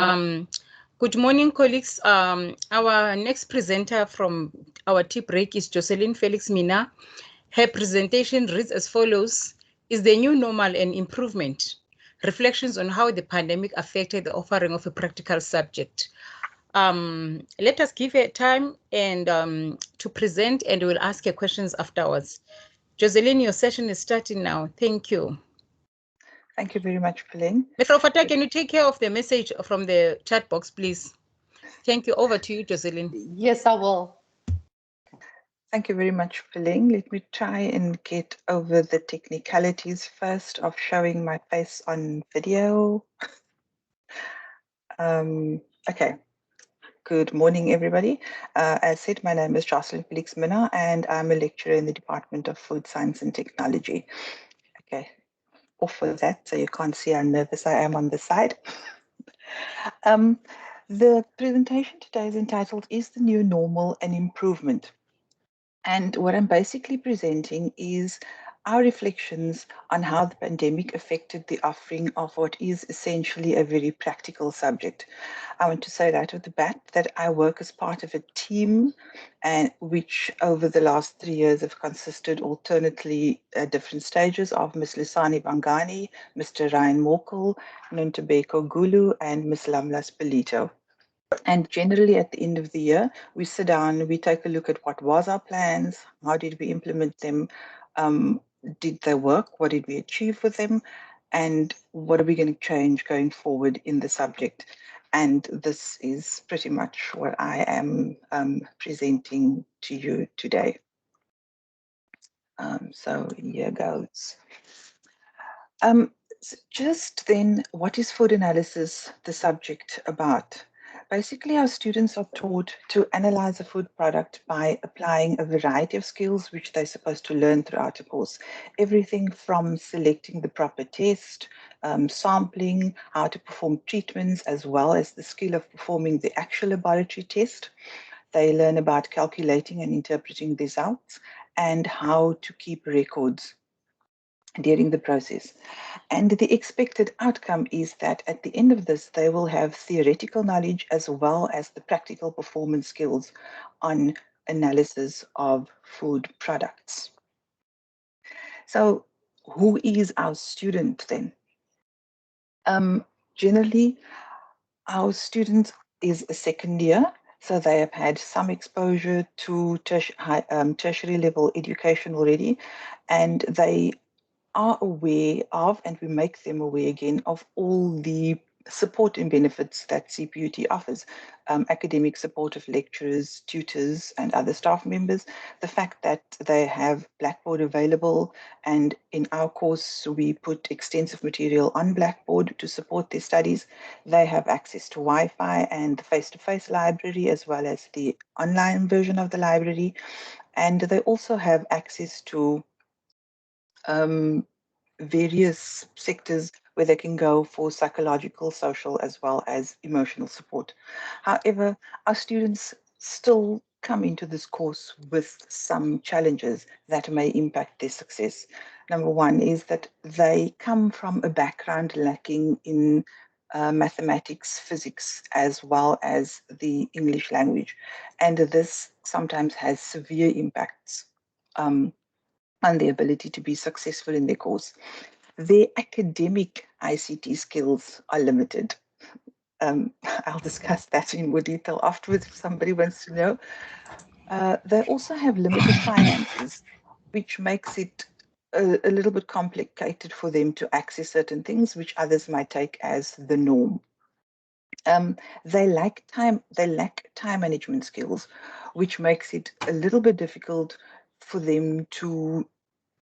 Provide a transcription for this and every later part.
Good morning, colleagues. Our next presenter from our tea break is Joseline Felix Minnaar. Her presentation reads as follows: Is the new normal an improvement? Reflections on how the pandemic affected the offering of a practical subject. Let us give her time and to present, and we'll ask her questions afterwards. Joseline, your session is starting now. Thank you. Thank you very much, Pauline. Mr. Ofata, can you take care of the message from the chat box, please? Thank you. Over to you, Joseline. Yes, I will. Thank you very much, Pauline. Let me try and get over the technicalities first of showing my face on video. Okay. Good morning, everybody. As said, my name is Joseline Felix Minnaar, and I'm a lecturer in the Department of Food Science and Technology. Okay, off with that, so you can't see how nervous I am on the side. The presentation today is entitled, Is the New Normal an Improvement? And what I'm basically presenting is our reflections on how the pandemic affected the offering of what is essentially a very practical subject. I want to say right off the bat that I work as part of a team and which over the last 3 years have consisted alternately at different stages of Ms. Lusani Bangani, Mr. Ryan Morkel, Nontabeko Gulu, and Ms. Lamlas Belito. And generally at the end of the year, we sit down, we take a look at what was our plans, how did we implement them, did they work, what did we achieve with them, and what are we going to change going forward in the subject. And this is pretty much what I am presenting to you today. So here goes. Just then, what is food analysis, the subject about? Basically, our students are taught to analyze a food product by applying a variety of skills which they're supposed to learn throughout a course. Everything from selecting the proper test, sampling, how to perform treatments, as well as the skill of performing the actual laboratory test. They learn about calculating and interpreting results and how to keep records during the process. And the expected outcome is that at the end of this, they will have theoretical knowledge as well as the practical performance skills on analysis of food products. So who is our student then? Generally, our student is a second year, so they have had some exposure to tertiary level education already, and they are aware of, and we make them aware again, of all the support and benefits that CPUT offers. Academic support of lecturers, tutors, and other staff members. The fact that they have Blackboard available, and in our course, we put extensive material on Blackboard to support their studies. They have access to Wi-Fi and the face-to-face library, as well as the online version of the library. And they also have access to various sectors where they can go for psychological, social, as well as emotional support. However, our students still come into this course with some challenges that may impact their success. Number one is that they come from a background lacking in mathematics, physics, as well as the English language. And this sometimes has severe impacts on the ability to be successful in their course. Their academic ICT skills are limited. I'll discuss that in more detail afterwards if somebody wants to know. They also have limited finances, which makes it a little bit complicated for them to access certain things which others might take as the norm. They lack time management skills, which makes it a little bit difficult for them to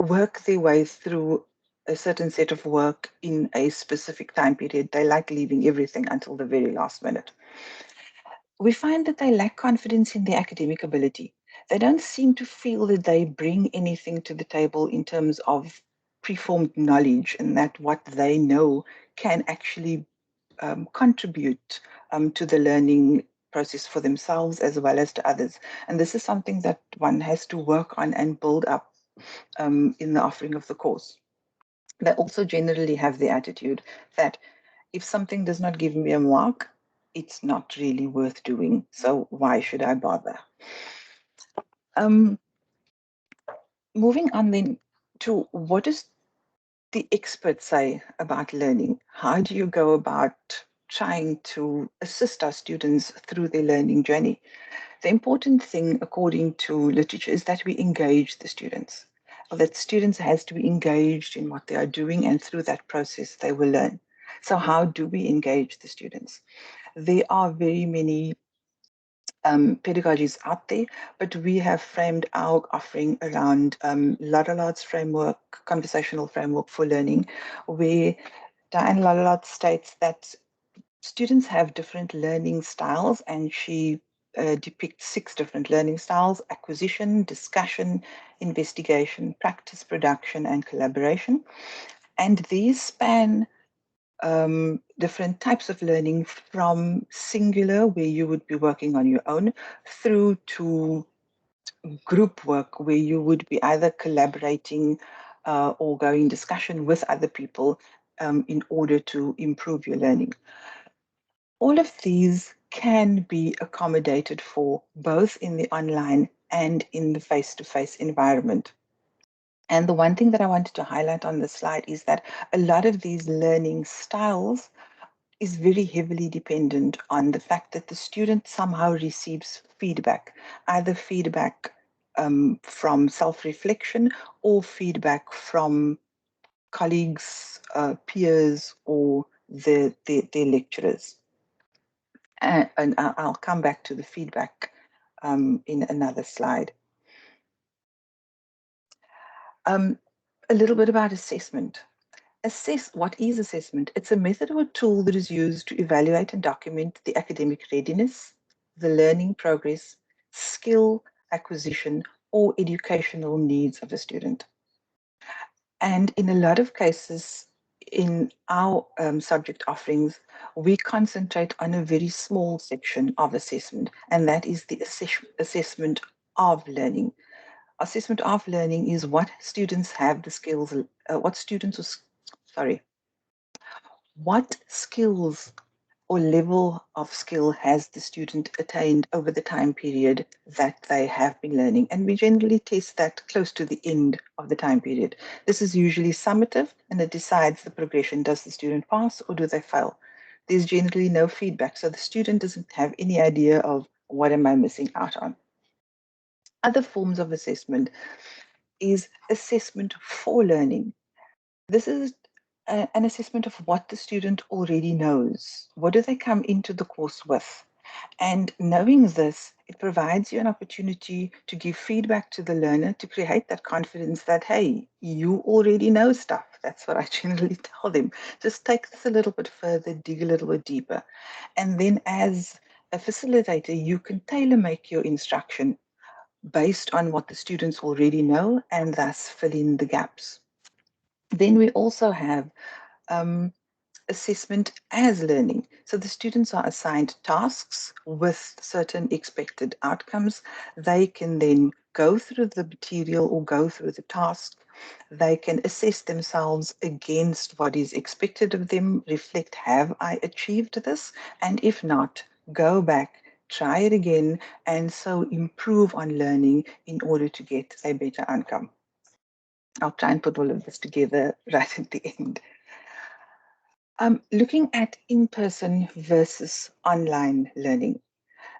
work their way through a certain set of work in a specific time period. They like leaving everything until the very last minute. We find that they lack confidence in their academic ability. They don't seem to feel that they bring anything to the table in terms of preformed knowledge, and that what they know can actually contribute to the learning process for themselves as well as to others. And this is something that one has to work on and build up in the offering of the course. They also generally have the attitude that if something does not give me a mark, it's not really worth doing. So why should I bother? Um, Moving on then to what does the experts say about learning? How do you go about trying to assist our students through their learning journey? The important thing, according to literature, is that we engage the students. That students has to be engaged in what they are doing, and through that process, they will learn. So, how do we engage the students? There are very many pedagogies out there, but we have framed our offering around Ladalad's framework, conversational framework for learning, where Diane Ladalad states that students have different learning styles, and she depicts 6 different learning styles: acquisition, discussion, investigation, practice, production, and collaboration. And these span different types of learning, from singular, where you would be working on your own, through to group work, where you would be either collaborating or going discussion with other people in order to improve your learning. All of these can be accommodated for both in the online and in the face-to-face environment. And the one thing that I wanted to highlight on this slide is that a lot of these learning styles is very heavily dependent on the fact that the student somehow receives feedback, either feedback from self-reflection or feedback from colleagues, peers, or their lecturers. And I'll come back to the feedback in another slide. A little bit about assessment. What is assessment? It's a method or a tool that is used to evaluate and document the academic readiness, the learning progress, skill acquisition, or educational needs of a student. And in a lot of cases, in our subject offerings, we concentrate on a very small section of assessment, and that is the assessment of learning. Assessment of learning is what students have the skills, what skills or level of skill has the student attained over the time period that they have been learning. And we generally test that close to the end of the time period. This is usually summative, and it decides the progression. Does the student pass or do they fail? There's generally no feedback, so the student doesn't have any idea of what am I missing out on. Other forms of assessment is assessment for learning. This is an assessment of what the student already knows. What do they come into the course with? And knowing this, it provides you an opportunity to give feedback to the learner to create that confidence that, hey, you already know stuff. That's what I generally tell them. Just take this a little bit further, dig a little bit deeper. And then as a facilitator, you can tailor make your instruction based on what the students already know and thus fill in the gaps. Then we also have assessment as learning. So the students are assigned tasks with certain expected outcomes. They can then go through the material or go through the task. They can assess themselves against what is expected of them, reflect, have I achieved this? And if not, go back, try it again, and so improve on learning in order to get a better outcome. I'll try and put all of this together right at the end. Looking at in-person versus online learning.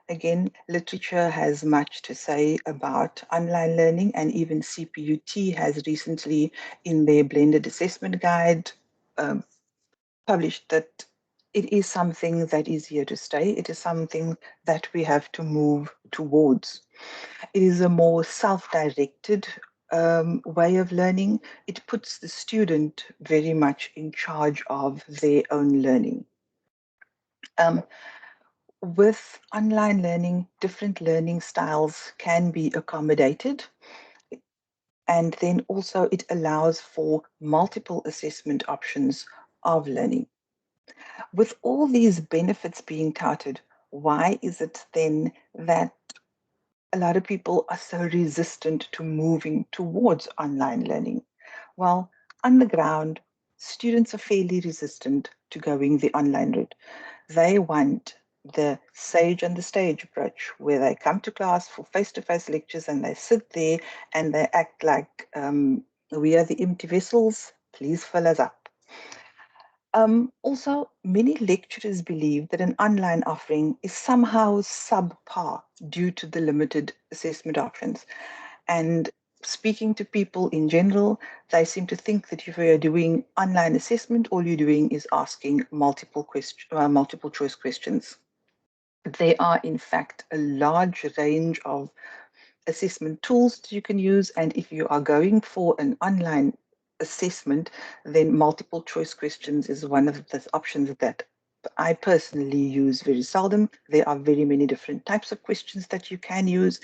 Again, literature has much to say about online learning, and even CPUT has recently, in their blended assessment guide, um, published that it is something that is here to stay. It is something that we have to move towards. It is a more self-directed way of learning. It puts the student very much in charge of their own learning. Um, with online learning, different learning styles can be accommodated. And then also it allows for multiple assessment options of learning. With all these benefits being touted, why is it then that a lot of people are so resistant to moving towards online learning? Well, on the ground, students are fairly resistant to going the online route. They want the sage and the stage approach, where they come to class for face-to-face lectures and they sit there and they act like we are the empty vessels, please fill us up. Also, many lecturers believe that an online offering is somehow subpar due to the limited assessment options. And speaking to people in general, they seem to think that if you're doing online assessment, all you're doing is asking multiple choice questions. There are, in fact, a large range of assessment tools that you can use. And if you are going for an online assessment, then multiple choice questions is one of the options that I personally use very seldom. There are very many different types of questions that you can use.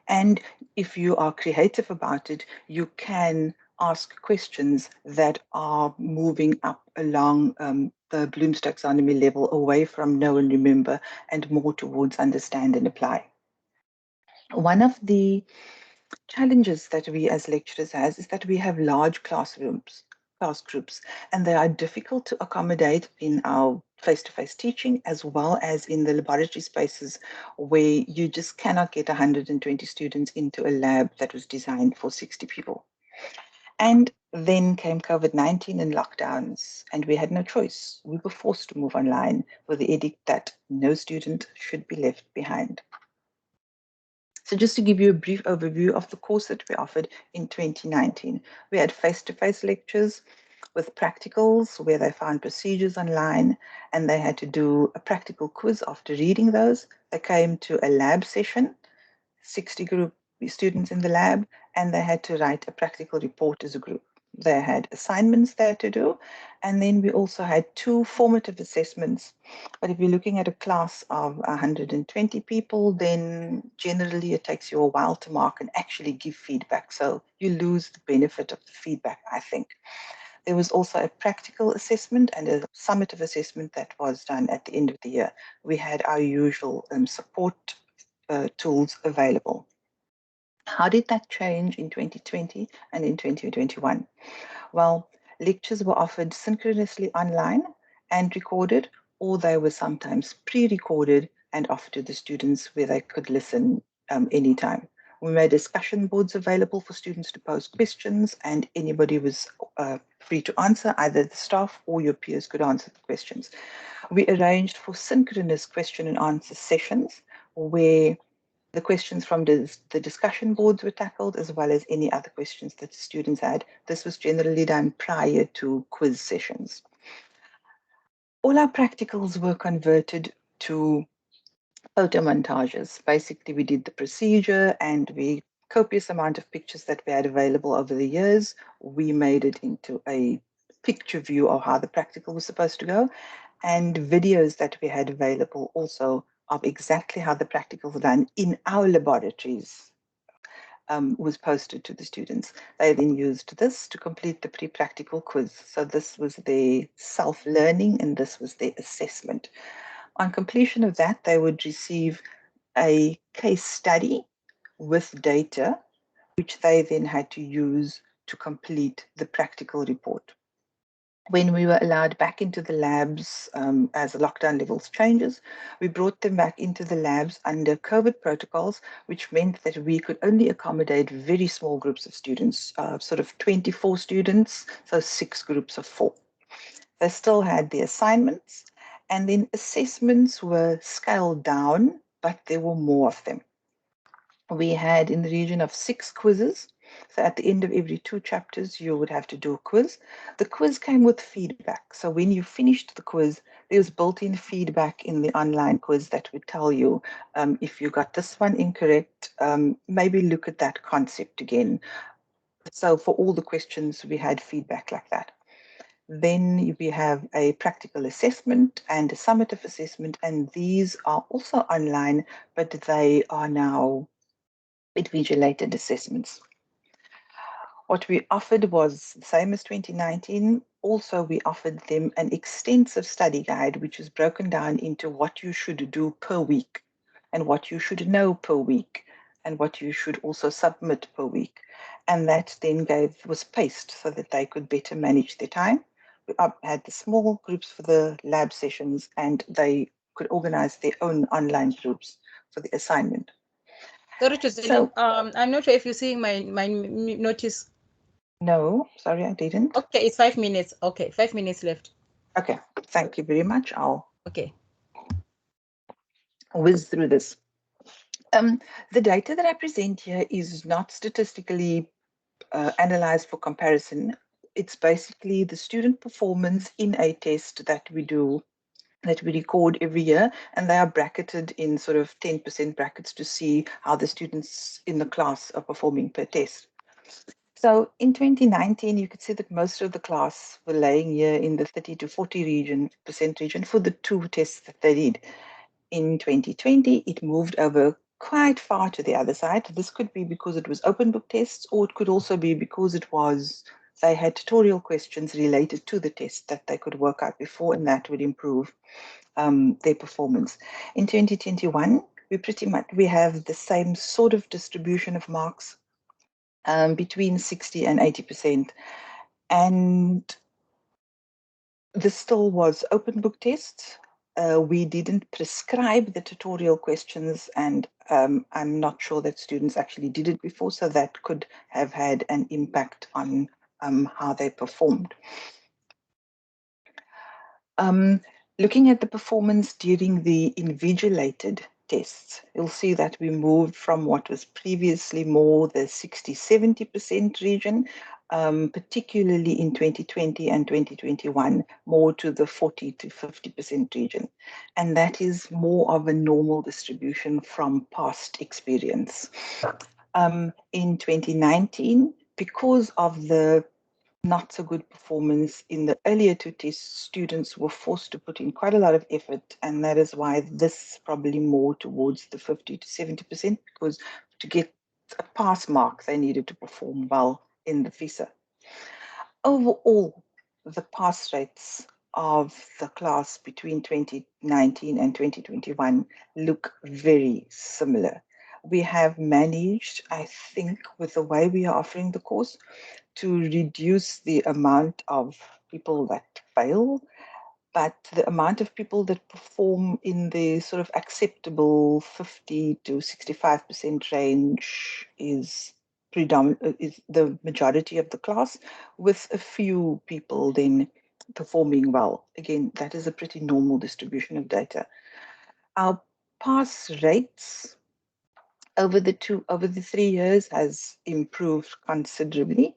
And if you are creative about it, you can ask questions that are moving up along the Bloom's taxonomy level, away from know and remember and more towards understand and apply. One of the challenges that we as lecturers has is that we have large class groups, and they are difficult to accommodate in our face-to-face teaching, as well as in the laboratory spaces where you just cannot get 120 students into a lab that was designed for 60 people. And then came COVID-19 and lockdowns, and we had no choice. We were forced to move online with the edict that no student should be left behind. So just to give you a brief overview of the course that we offered in 2019, we had face-to-face lectures with practicals where they found procedures online and they had to do a practical quiz after reading those. They came to a lab session, 60 group students in the lab, and they had to write a practical report as a group. They had assignments there to do, and then we also had 2 formative assessments. But if you're looking at a class of 120 people, then generally it takes you a while to mark and actually give feedback. So you lose the benefit of the feedback, I think. There was also a practical assessment and a summative assessment that was done at the end of the year. We had our usual support tools available. How did that change in 2020 and in 2021? Well, lectures were offered synchronously online and recorded, or they were sometimes pre-recorded and offered to the students where they could listen anytime. We made discussion boards available for students to pose questions, and anybody was free to answer. Either the staff or your peers could answer the questions. We arranged for synchronous question and answer sessions where the questions from the discussion boards were tackled, as well as any other questions that the students had. This was generally done prior to quiz sessions. All our practicals were converted to photo montages. Basically, we did the procedure and we copious amount of pictures that we had available over the years. We made it into a picture view of how the practical was supposed to go, and videos that we had available also of exactly how the practicals were done in our laboratories was posted to the students. They then used this to complete the pre-practical quiz. So this was their self-learning and this was their assessment. On completion of that, they would receive a case study with data, which they then had to use to complete the practical report. When we were allowed back into the labs as the lockdown levels changes, we brought them back into the labs under COVID protocols, which meant that we could only accommodate very small groups of students, sort of 24 students, so 6 groups of 4. They still had the assignments, and then assessments were scaled down, but there were more of them. We had in the region of 6 quizzes. So at the end of every 2 chapters, you would have to do a quiz. The quiz came with feedback. So when you finished the quiz, there was built-in feedback in the online quiz that would tell you if you got this one incorrect, maybe look at that concept again. So for all the questions, we had feedback like that. Then we have a practical assessment and a summative assessment, and these are also online, but they are now invigilated assessments. What we offered was the same as 2019. Also, we offered them an extensive study guide, which is broken down into what you should do per week and what you should know per week and what you should also submit per week. And that then was paced so that they could better manage their time. We had the small groups for the lab sessions, and they could organize their own online groups for the assignment. Sorry, Joseline, I'm not sure if you're seeing my notice. No, sorry, I didn't. Okay, it's 5 minutes. Okay, 5 minutes left. Okay, thank you very much. I'll Okay. whiz through this. The data that I present here is not statistically analyzed for comparison. It's basically the student performance in a test that we do, that we record every year, and they are bracketed in sort of 10% brackets to see how the students in the class are performing per test. So in 2019, you could see that most of the class were laying here in the 30 to 40% region for the two tests that they did. In 2020, it moved over quite far to the other side. This could be because it was open book tests, or it could also be because they had tutorial questions related to the test that they could work out before, and that would improve their performance. In 2021, we have the same sort of distribution of marks, between 60 and 80%. And this still was open book tests. We didn't prescribe the tutorial questions, and I'm not sure that students actually did it before, so that could have had an impact on how they performed. Looking at the performance during the invigilated tests, you'll see that we moved from what was previously more the 60-70% region, particularly in 2020 and 2021, more to the 40 to 50% region. And that is more of a normal distribution from past experience. In 2019, because of the not so good performance in the earlier two tests, students were forced to put in quite a lot of effort, and that is why this is probably more towards the 50 to 70%, because to get a pass mark, they needed to perform well in the FISA. Overall, the pass rates of the class between 2019 and 2021 look very similar. We have managed, I think, with the way we are offering the course, to reduce the amount of people that fail, but the amount of people that perform in the sort of acceptable 50 to 65% range is is the majority of the class, with a few people then performing well. Again, that is a pretty normal distribution of data. Our pass rates over the 3 years has improved considerably.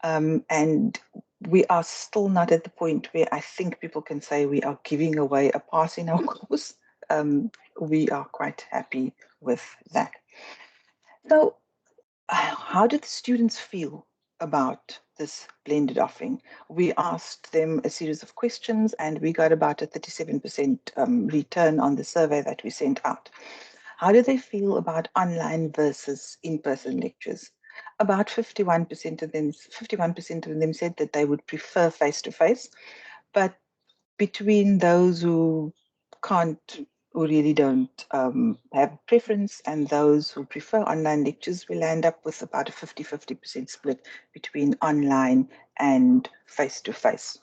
And we are still not at the point where I think people can say we are giving away a pass in our course. We are quite happy with that. So, how did the students feel about this blended offering? We asked them a series of questions, and we got about a 37% return on the survey that we sent out. How do they feel about online versus in-person lectures? About 51% of them said that they would prefer face-to-face, but between those who can't or really don't have a preference and those who prefer online lectures, we'll end up with about a 50-50% split between online and face-to-face.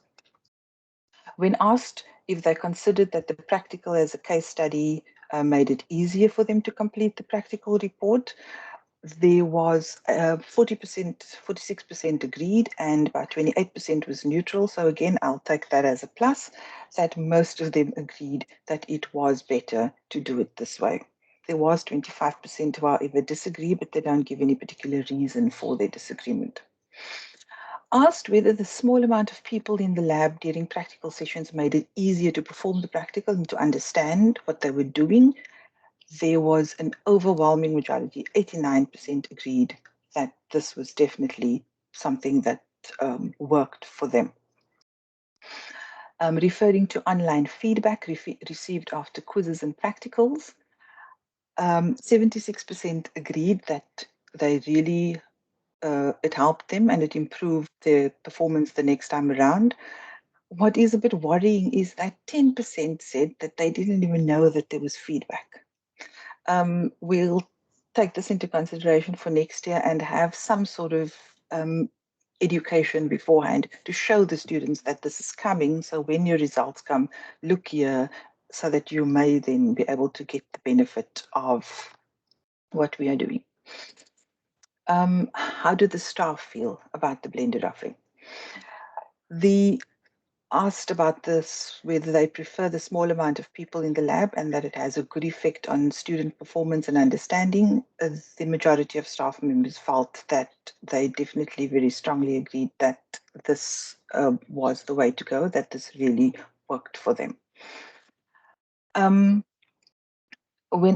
When asked if they considered that the practical as a case study made it easier for them to complete the practical report, there was 46% agreed and about 28% was neutral. So again, I'll take that as a plus, that most of them agreed that it was better to do it this way. There was 25% who, however, disagree, but they don't give any particular reason for their disagreement. Asked whether the small amount of people in the lab during practical sessions made it easier to perform the practical and to understand what they were doing, there was an overwhelming majority, 89% agreed that this was definitely something that worked for them. Referring to online feedback received after quizzes and practicals, 76% agreed that they really it helped them and it improved their performance the next time around. What is a bit worrying is that 10% said that they didn't even know that there was feedback. We'll take this into consideration for next year and have some sort of education beforehand to show the students that this is coming. So when your results come, look here, so that you may then be able to get the benefit of what we are doing. How do the staff feel about the blended offering? The asked about this, whether they prefer the small amount of people in the lab and that it has a good effect on student performance and understanding. The majority of staff members felt that they definitely very strongly agreed that this was the way to go, that this really worked for them. When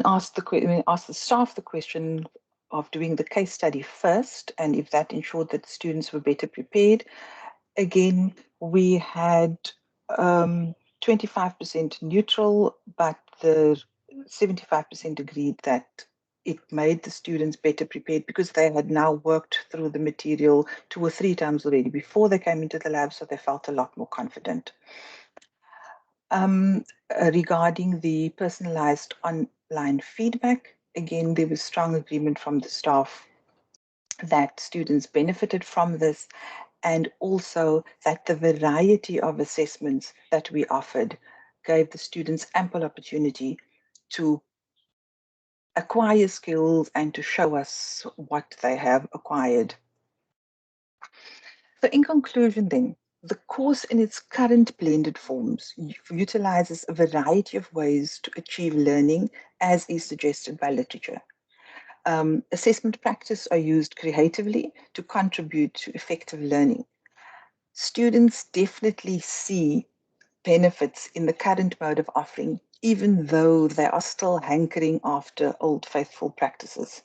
asked the staff the question of doing the case study first, and if that ensured that students were better prepared, again, we had 25% neutral, but the 75% agreed that it made the students better prepared because they had now worked through the material 2 or 3 times already before they came into the lab, so they felt a lot more confident. Regarding the personalized online feedback, again, there was strong agreement from the staff that students benefited from this, and also that the variety of assessments that we offered gave the students ample opportunity to acquire skills and to show us what they have acquired. So in conclusion then, the course in its current blended forms utilizes a variety of ways to achieve learning as is suggested by literature. Assessment practice are used creatively to contribute to effective learning. Students definitely see benefits in the current mode of offering, even though they are still hankering after old faithful practices.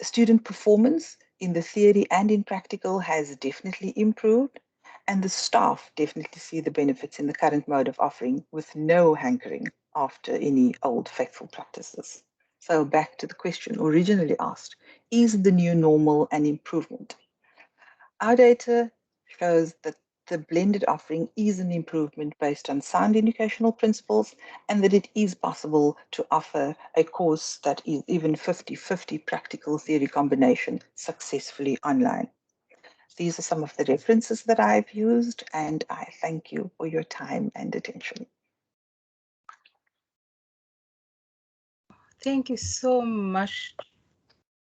Student performance in the theory and in practical has definitely improved, and the staff definitely see the benefits in the current mode of offering with no hankering after any old faithful practices. So back to the question originally asked, is the new normal an improvement? Our data shows that the blended offering is an improvement based on sound educational principles, and that it is possible to offer a course that is even 50-50 practical theory combination successfully online. These are some of the references that I've used, and I thank you for your time and attention. Thank you so much,